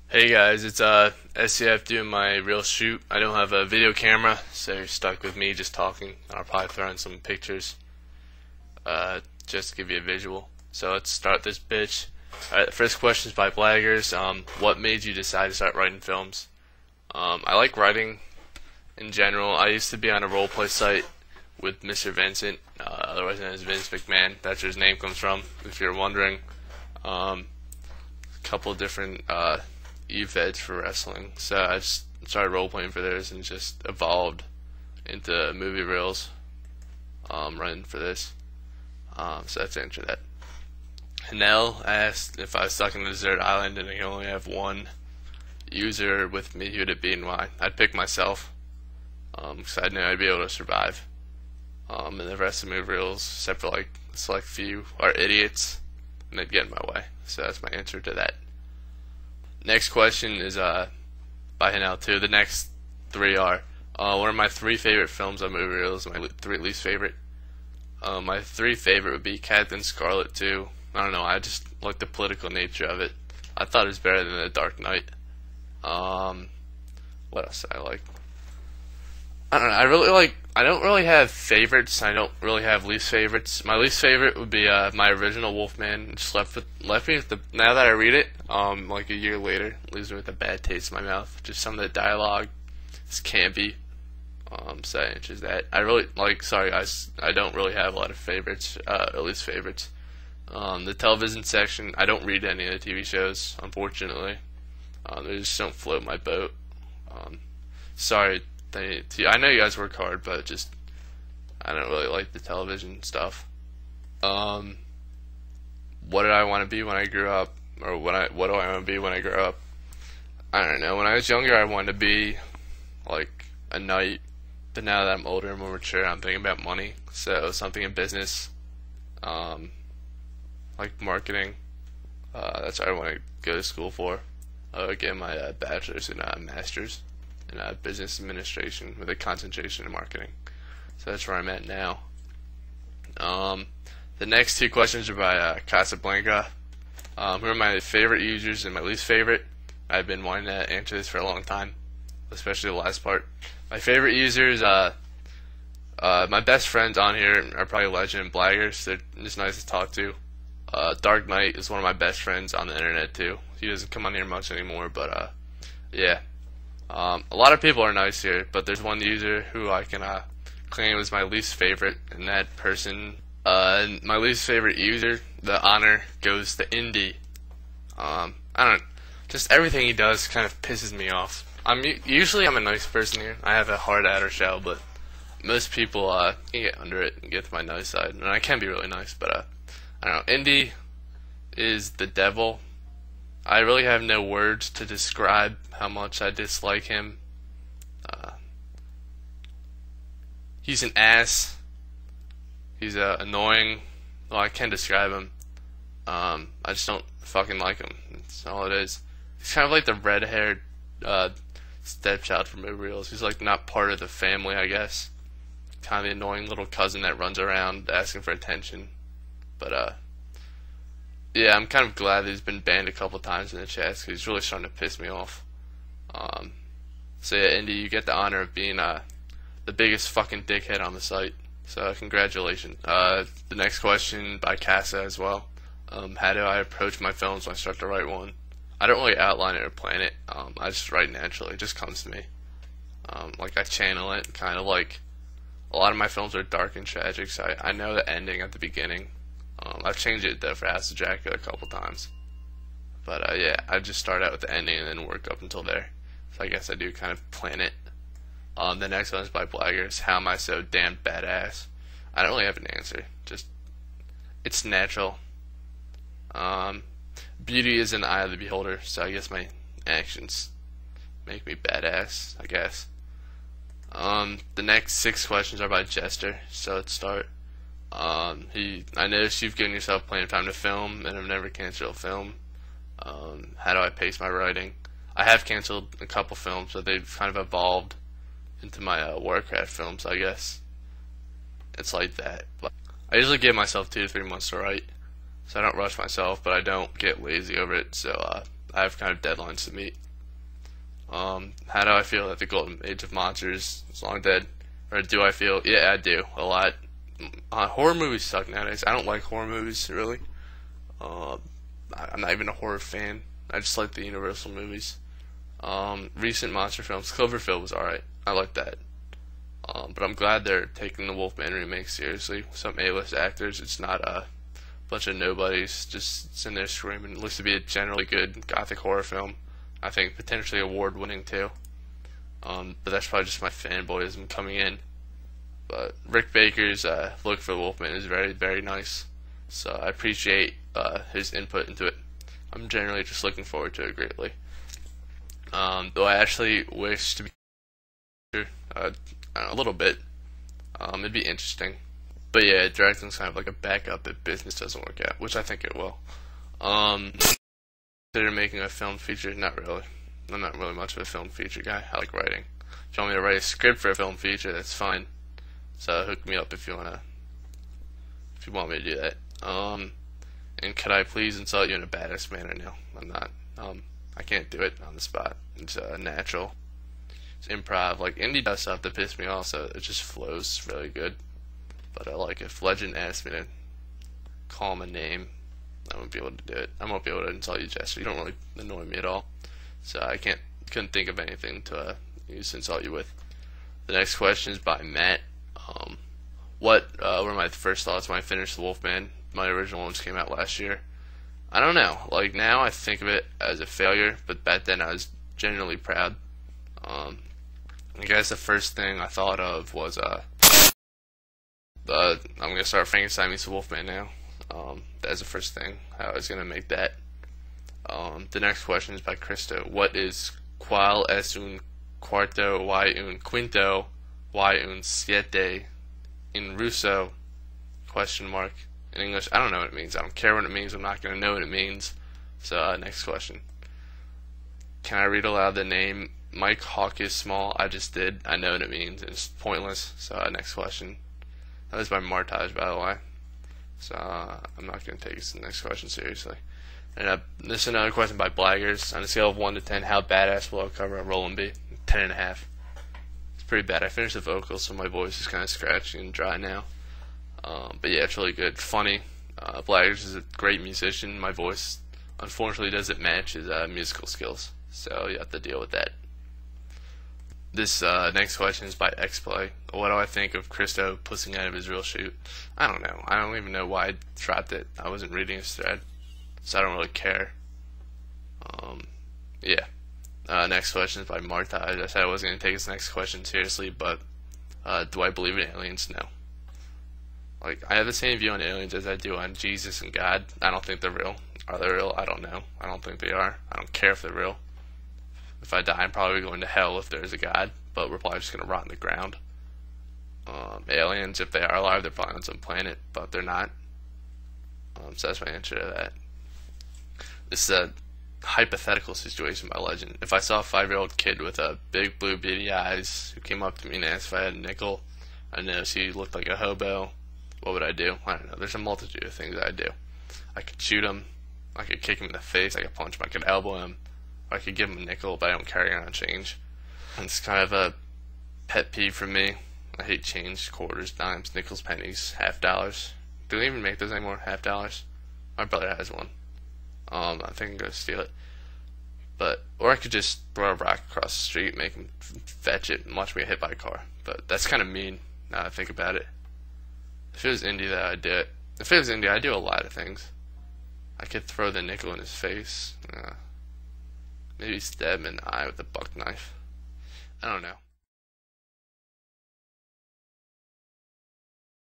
Hey guys, it's SCF doing my real shoot. I don't have a video camera, so you're stuck with me just talking. I'll probably throw in some pictures, just to give you a visual. So let's start this bitch. Alright, the first question is by Blaggers. What made you decide to start writing films? I like writing in general. I used to be on a roleplay site with Mr. Vincent, otherwise known as Vince McMahon. That's where his name comes from, if you're wondering. A couple different events for wrestling, so I just started role playing for theirs and just evolved into movie reels running for this. So that's the answer to that. Hanel asked if I was stuck in a desert island and I could only have one user with me, who would it be and why? I'd pick myself, because I knew I'd be able to survive. And the rest of the movie reels, except for like a select few, are idiots and they'd get in my way. So that's my answer to that. Next question is by Hanel too. The next three are one of my three favorite films on movie reels, my three least favorite. My three favorite would be Captain Scarlet 2. I don't know, I just like the political nature of it. I thought it was better than The Dark Knight. What else did I like? I don't know, I don't really have favorites. I don't really have least favorites. My least favorite would be my original Wolfman. It just left me with the, now that I read it, like a year later, it leaves me with a bad taste in my mouth. Just some of the dialogue is campy. So that answers that. I really sorry guys, I don't really have a lot of favorites, at least favorites. The television section, I don't read any of the TV shows, unfortunately. They just don't float my boat. Sorry. I know you guys work hard, but just I don't really like the television stuff. What did I want to be when I grew up, or what do I want to be when I grow up? I don't know. When I was younger, I wanted to be like a knight, but now that I'm older and more mature, I'm thinking about money. So something in business, like marketing. That's what I want to go to school for. Get my bachelor's and master's in business administration with a concentration in marketing. So that's where I'm at now. The next two questions are by Casablanca. Who are my favorite users and my least favorite? I've been wanting to answer this for a long time, especially the last part. My favorite users, my best friends on here are probably Legend and Blaggers. They're just nice to talk to. Dark Knight is one of my best friends on the internet too. He doesn't come on here much anymore, but yeah. A lot of people are nice here, but there's one user who I can claim is my least favorite, and that person, my least favorite user, the honor goes to Indy. I don't, just everything he does kind of pisses me off. Usually I'm a nice person here. I have a hard outer shell, but most people can get under it and get to my nice side, and I can be really nice, but I don't know. Indy is the devil. I really have no words to describe how much I dislike him. He's an ass. He's annoying. Well, I can't describe him. I just don't fucking like him. That's all it is. He's kind of like the red-haired stepchild from movie reels. He's like not part of the family, I guess. Kind of the annoying little cousin that runs around asking for attention. But yeah, I'm kind of glad that he's been banned a couple times in the chats, because he's really starting to piss me off. So yeah, Indy, you get the honor of being the biggest fucking dickhead on the site. So congratulations. The next question by Casa as well. How do I approach my films when I start to write one? I don't really outline it or plan it. I just write naturally. It just comes to me. Like I channel it, kind of like a lot of my films are dark and tragic, so I know the ending at the beginning. I've changed it though for Acid Jacket a couple times, but yeah, I just start out with the ending and then work up until there. So I guess I do kind of plan it. The next one is by Blaggers. How am I so damn badass? I don't really have an answer. Just it's natural. Beauty is in the eye of the beholder. So I guess my actions make me badass, I guess. The next 6 questions are by Jester. So let's start. I noticed you've given yourself plenty of time to film and have never canceled a film. How do I pace my writing? I have canceled a couple films, but they've kind of evolved into my Warcraft films, I guess. It's like that. But I usually give myself 2 to 3 months to write, so I don't rush myself, but I don't get lazy over it. So I have kind of deadlines to meet. How do I feel that the golden age of monsters is long dead? Or do I feel? Yeah, I do a lot. Horror movies suck nowadays. I don't like horror movies really. I'm not even a horror fan. I just like the Universal movies. Recent monster films, Cloverfield was alright. I like that. But I'm glad they're taking the Wolfman remake seriously. Some A-list actors. It's not a bunch of nobodies just sitting there screaming. It looks to be a generally good gothic horror film. I think potentially award-winning too. But that's probably just my fanboyism coming in. But Rick Baker's look for the Wolfman is very, very nice. So I appreciate his input into it. I'm generally just looking forward to it greatly. Though I actually wish to be a little bit. It'd be interesting. But yeah, directing's kind of like a backup if business doesn't work out, which I think it will. Consider making a film feature? Not really. I'm not really much of a film feature guy. I like writing. If you want me to write a script for a film feature, that's fine. So hook me up if you want me to do that. And could I please insult you in a badass manner? No, I'm not. I can't do it on the spot. It's natural. It's improv. Like indie does stuff that piss me off, so it just flows really good. But like if Legend asked me to call him a name, I won't be able to do it. I won't be able to insult you, Jester. You don't really annoy me at all, so I couldn't think of anything to use to insult you with. The next question is by Matt. What were my first thoughts when I finished The Wolfman? My original ones came out last year. I don't know. Like now, I think of it as a failure, but back then I was genuinely proud. I guess the first thing I thought of was I'm gonna start Frankenstein meets the Wolfman now. That's the first thing. I was gonna make that. The next question is by Cristo. What is cuál es un cuarto y un quinto y un siete in Russo? Question mark. In English, I don't know what it means. I don't care what it means. I'm not gonna know what it means. So next question. Can I read aloud the name Mike Hawk is small? I just did. I know what it means. It's pointless. So next question. That was by Martage, by the way. So I'm not going to take this next question seriously. And this is another question by Blaggers. On a scale of 1 to 10, how badass will I cover a Roland be? 10.5. It's pretty bad. I finished the vocals, so my voice is kind of scratchy and dry now. But yeah, it's really good. Funny. Blaggers is a great musician. My voice, unfortunately, doesn't match his musical skills. So you have to deal with that. This next question is by XPlay. What do I think of Cristo pussing out of his real shoot? I don't know. I don't even know why I dropped it. I wasn't reading his thread, so I don't really care. Yeah. Next question is by Martage. I said I wasn't going to take this next question seriously, but do I believe in aliens? No. Like, I have the same view on aliens as I do on Jesus and God. I don't think they're real. Are they real? I don't know. I don't think they are. I don't care if they're real. If I die, I'm probably going to hell if there's a God, but we're probably just going to rot in the ground. Aliens, if they are alive, they're probably on some planet, but they're not. So that's my answer to that. This is a hypothetical situation by Legend. If I saw a 5-year-old kid with a big blue beady eyes who came up to me and asked if I had a nickel, I noticed he looked like a hobo, what would I do? I don't know. There's a multitude of things I'd do. I could shoot him. I could kick him in the face. I could punch him. I could elbow him. Or I could give him a nickel, but I don't carry around change. It's kind of a pet peeve for me. I hate change, quarters, dimes, nickels, pennies, $50. Do they even make those anymore? $50? My brother has one. I think I'm gonna steal it. Or I could just throw a rock across the street, make him fetch it, and watch me get hit by a car. But that's kind of mean now that I think about it. If it was Indy, that I'd do it. If it was Indy, I'd do a lot of things. I could throw the nickel in his face. Maybe stab him in the eye with a buck knife. I don't know.